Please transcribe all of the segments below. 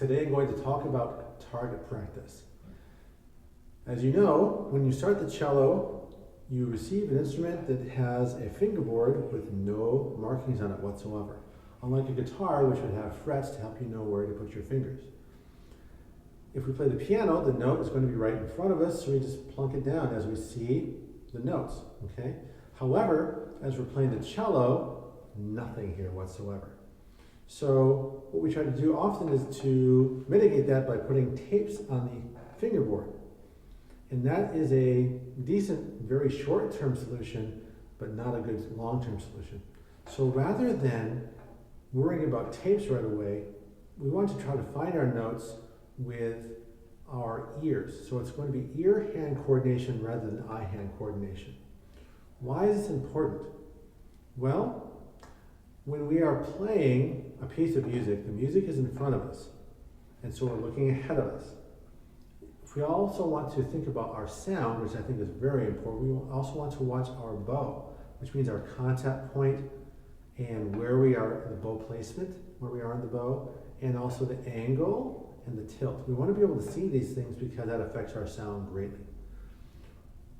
Today I'm going to talk about target practice. As you know, when you start the cello, you receive an instrument that has a fingerboard with no markings on it whatsoever, unlike a guitar which would have frets to help you know where to put your fingers. If we play the piano, the note is going to be right in front of us, so we just plunk it down as we see the notes, okay? However, as we're playing the cello, nothing here whatsoever. So what we try to do often is to mitigate that by putting tapes on the fingerboard. And that is a decent, very short-term solution, but not a good long-term solution. So rather than worrying about tapes right away, we want to try to find our notes with our ears. So it's going to be ear-hand coordination rather than eye-hand coordination. Why is this important? Well, when we are playing a piece of music, the music is in front of us, and so we're looking ahead of us. If we also want to think about our sound, which I think is very important, we also want to watch our bow, which means our contact point and where we are, the bow placement, where we are in the bow, and also the angle and the tilt. We want to be able to see these things because that affects our sound greatly.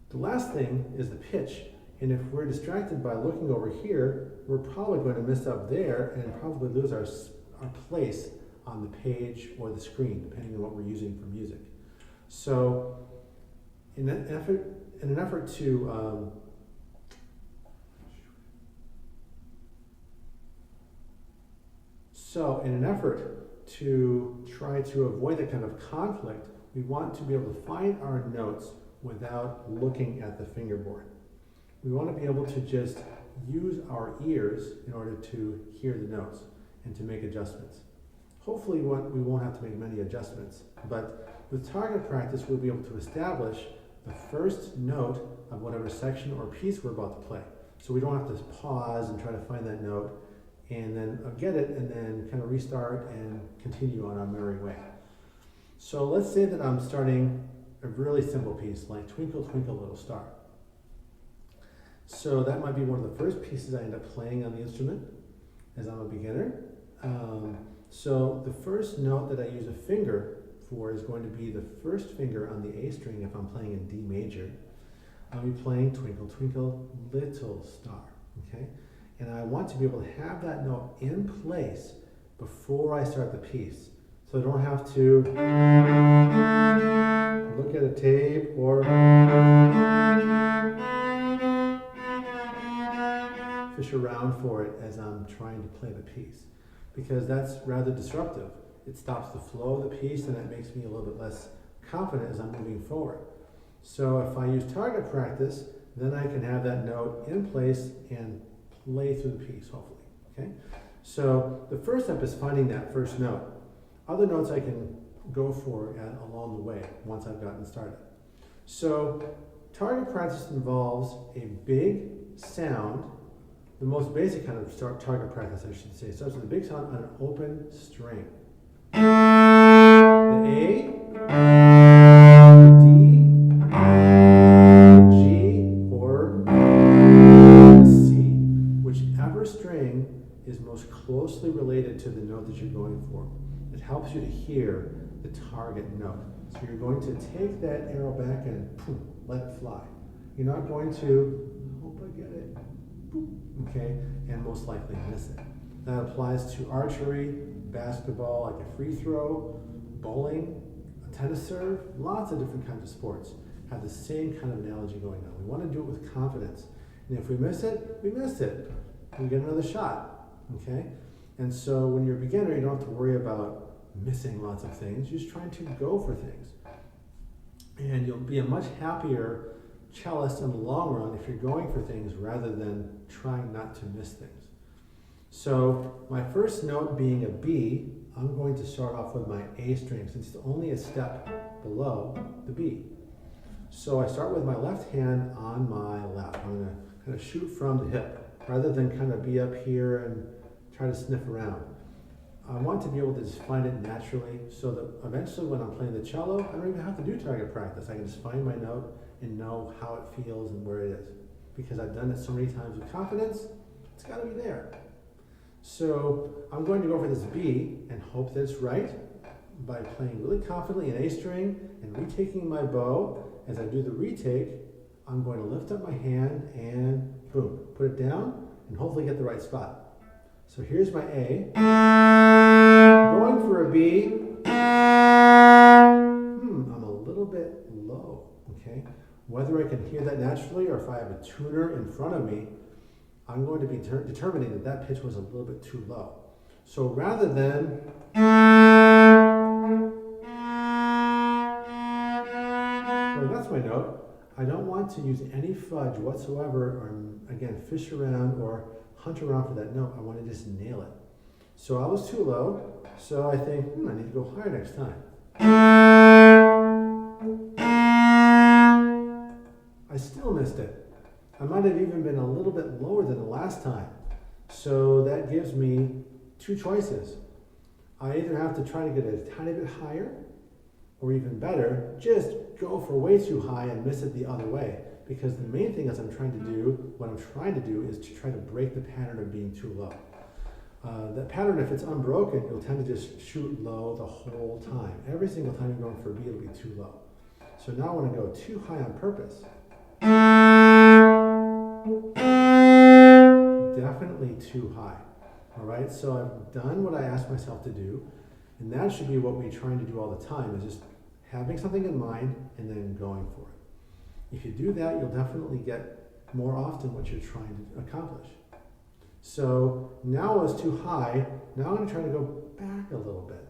The last thing is the pitch. And if we're distracted by looking over here, we're probably going to miss up there and probably lose our place on the page or the screen, depending on what we're using for music. So in an effort to try to avoid that kind of conflict, we want to be able to find our notes without looking at the fingerboard. We want to be able to just use our ears in order to hear the notes and to make adjustments. Hopefully we won't have to make many adjustments, but with target practice we'll be able to establish the first note of whatever section or piece we're about to play. So we don't have to pause and try to find that note and then get it and then kind of restart and continue on our merry way. So let's say that I'm starting a really simple piece like Twinkle Twinkle Little Star. So that might be one of the first pieces I end up playing on the instrument as I'm a beginner. So the first note that I use a finger for is going to be the first finger on the A string if I'm playing in D major. I'll be playing Twinkle Twinkle Little Star, okay? And I want to be able to have that note in place before I start the piece. So I don't have to look at a tape or fish around for it as I'm trying to play the piece, because that's rather disruptive. It stops the flow of the piece and it makes me a little bit less confident as I'm moving forward. So if I use target practice, then I can have that note in place and play through the piece, hopefully. Okay? So the first step is finding that first note. Other notes I can go for along the way once I've gotten started. So target practice involves a big sound. The most basic kind of target practice, I should say, starts with a big sound on an open string. The A, the D, the G, or the C. Whichever string is most closely related to the note that you're going for. It helps you to hear the target note. So you're going to take that arrow back and poof, let it fly. You're not going to, hope I get it, okay, and most likely miss it. That applies to archery, basketball, like a free throw, bowling, a tennis serve, lots of different kinds of sports have the same kind of analogy going on. We want to do it with confidence. And if we miss it, we missed it. We get another shot, okay? And so when you're a beginner, you don't have to worry about missing lots of things. You're just trying to go for things. And you'll be a much happier cellist in the long run if you're going for things rather than trying not to miss things. So my first note being a B, I'm going to start off with my A string since it's only a step below the B. So I start with my left hand on my lap. I'm going to kind of shoot from the hip rather than kind of be up here and try to sniff around. I want to be able to just find it naturally so that eventually when I'm playing the cello, I don't even have to do target practice. I can just find my note and know how it feels and where it is. Because I've done it so many times with confidence, it's got to be there. So I'm going to go for this B and hope that it's right. by playing really confidently an A string and retaking my bow. As I do the retake, I'm going to lift up my hand and boom, put it down and hopefully get the right spot. So here's my A. Going for a B. I'm a little bit low, okay? Whether I can hear that naturally or if I have a tuner in front of me, I'm going to be determining that that pitch was a little bit too low. So rather than well, that's my note. I don't want to use any fudge whatsoever or, again, fish around or hunt around for that note. I want to just nail it. So I was too low, so I think, I need to go higher next time. I still missed it. I might have even been a little bit lower than the last time. So that gives me two choices. I either have to try to get a tiny bit higher, or even better, just go for way too high and miss it the other way. Because the main thing is what I'm trying to do is to try to break the pattern of being too low. That pattern, if it's unbroken, you'll tend to just shoot low the whole time. Every single time you're going for a B, it'll be too low. So now I want to go too high on purpose. Definitely too high. All right, so I've done what I asked myself to do, and that should be what we're trying to do all the time, is just having something in mind and then going for it. If you do that, you'll definitely get more often what you're trying to accomplish. So now I was too high. Now I'm going to try to go back a little bit.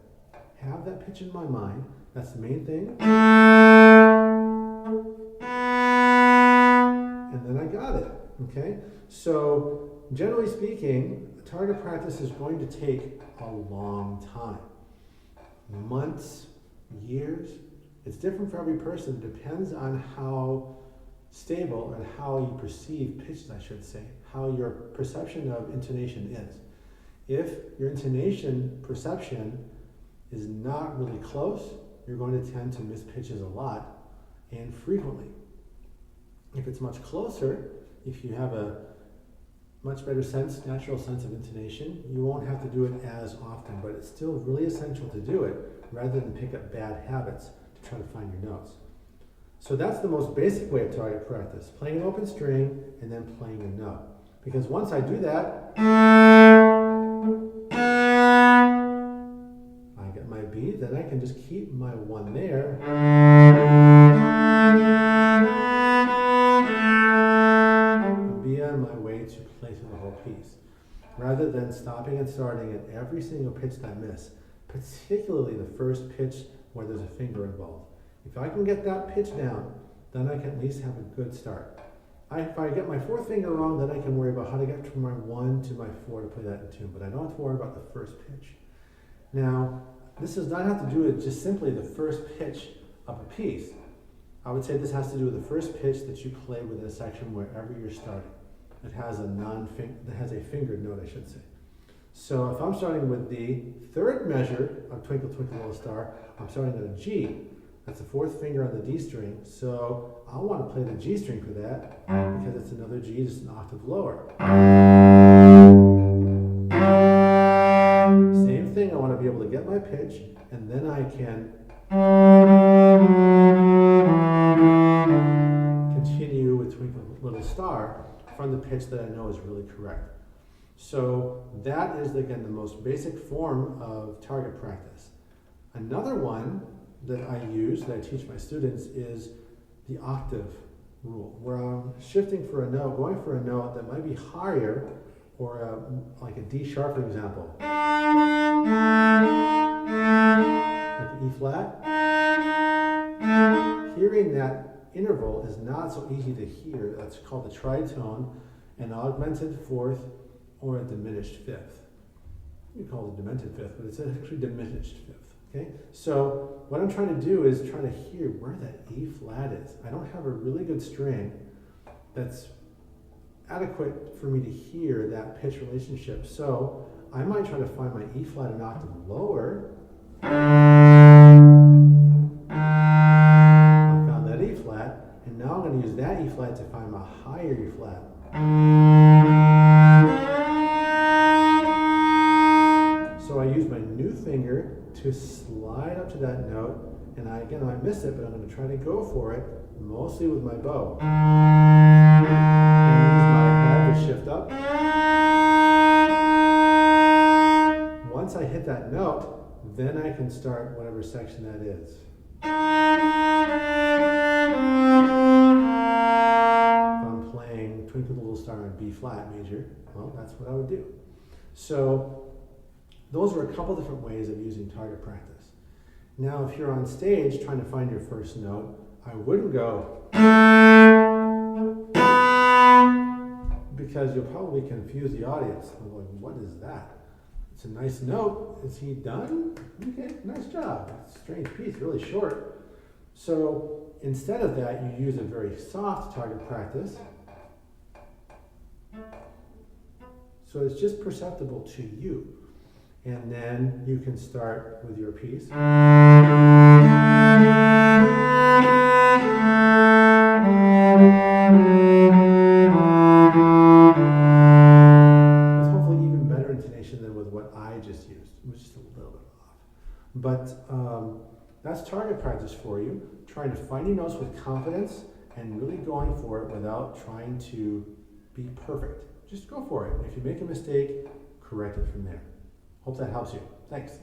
Have that pitch in my mind. That's the main thing. And then I got it. Okay? So generally speaking, target practice is going to take a long time. Months, years. It's different for every person. It depends on how stable and how you perceive pitches, I should say, how your perception of intonation is. If your intonation perception is not really close, you're going to tend to miss pitches a lot and frequently. If it's much closer, if you have a much better sense, natural sense of intonation, you won't have to do it as often, but it's still really essential to do it rather than pick up bad habits to try to find your notes. So that's the most basic way of target practice, playing an open string and then playing a note. Because once I do that, I get my B, then I can just keep my one there. And be on my way to play through the whole piece. Rather than stopping and starting at every single pitch that I miss, particularly the first pitch where there's a finger involved. If I can get that pitch down, then I can at least have a good start. If I get my fourth finger wrong, then I can worry about how to get from my 1 to my 4 to play that in tune, but I don't have to worry about the first pitch. Now, this does not have to do with just simply the first pitch of a piece. I would say this has to do with the first pitch that you play within a section wherever you're starting. It has a fingered note, I should say. So if I'm starting with the third measure of Twinkle Twinkle Little Star, I'm starting at a G. That's the fourth finger on the D string. So I want to play the G string for that because it's another G, just an octave lower. Same thing, I want to be able to get my pitch, and then I can continue with Twinkle Little Star from the pitch that I know is really correct. So that is, again, the most basic form of target practice. Another one that I use, that I teach my students, is the octave rule, where I'm shifting for a note, going for a note that might be higher, or like a D sharp, for example. Like an E flat. Hearing that interval is not so easy to hear. That's called the tritone, an augmented fourth, or a diminished fifth. You call it a demented fifth, but it's actually diminished fifth. Okay? So what I'm trying to do is try to hear where that E flat is. I don't have a really good string that's adequate for me to hear that pitch relationship. So I might try to find my E flat an octave lower. I found that E flat, and now I'm going to use that E flat to find my higher E flat. So I use my new finger to slide up to that note, and again, I might miss it, but I'm going to try to go for it, mostly with my bow. And use my head to shift up. Once I hit that note, then I can start whatever section that is. If I'm playing Twinkle Little Star in B flat major, well, that's what I would do. So those are a couple different ways of using target practice. Now, if you're on stage trying to find your first note, I wouldn't go, because you'll probably confuse the audience. I'm like, what is that? It's a nice note. Is he done? Okay, nice job. It's a strange piece, really short. So instead of that, you use a very soft target practice. So it's just perceptible to you. And then you can start with your piece. It's hopefully even better intonation than with what I just used, which is a little bit off. But that's target practice for you, trying to find your notes with confidence and really going for it without trying to be perfect. Just go for it. If you make a mistake, correct it from there. Hope that helps you. Thanks.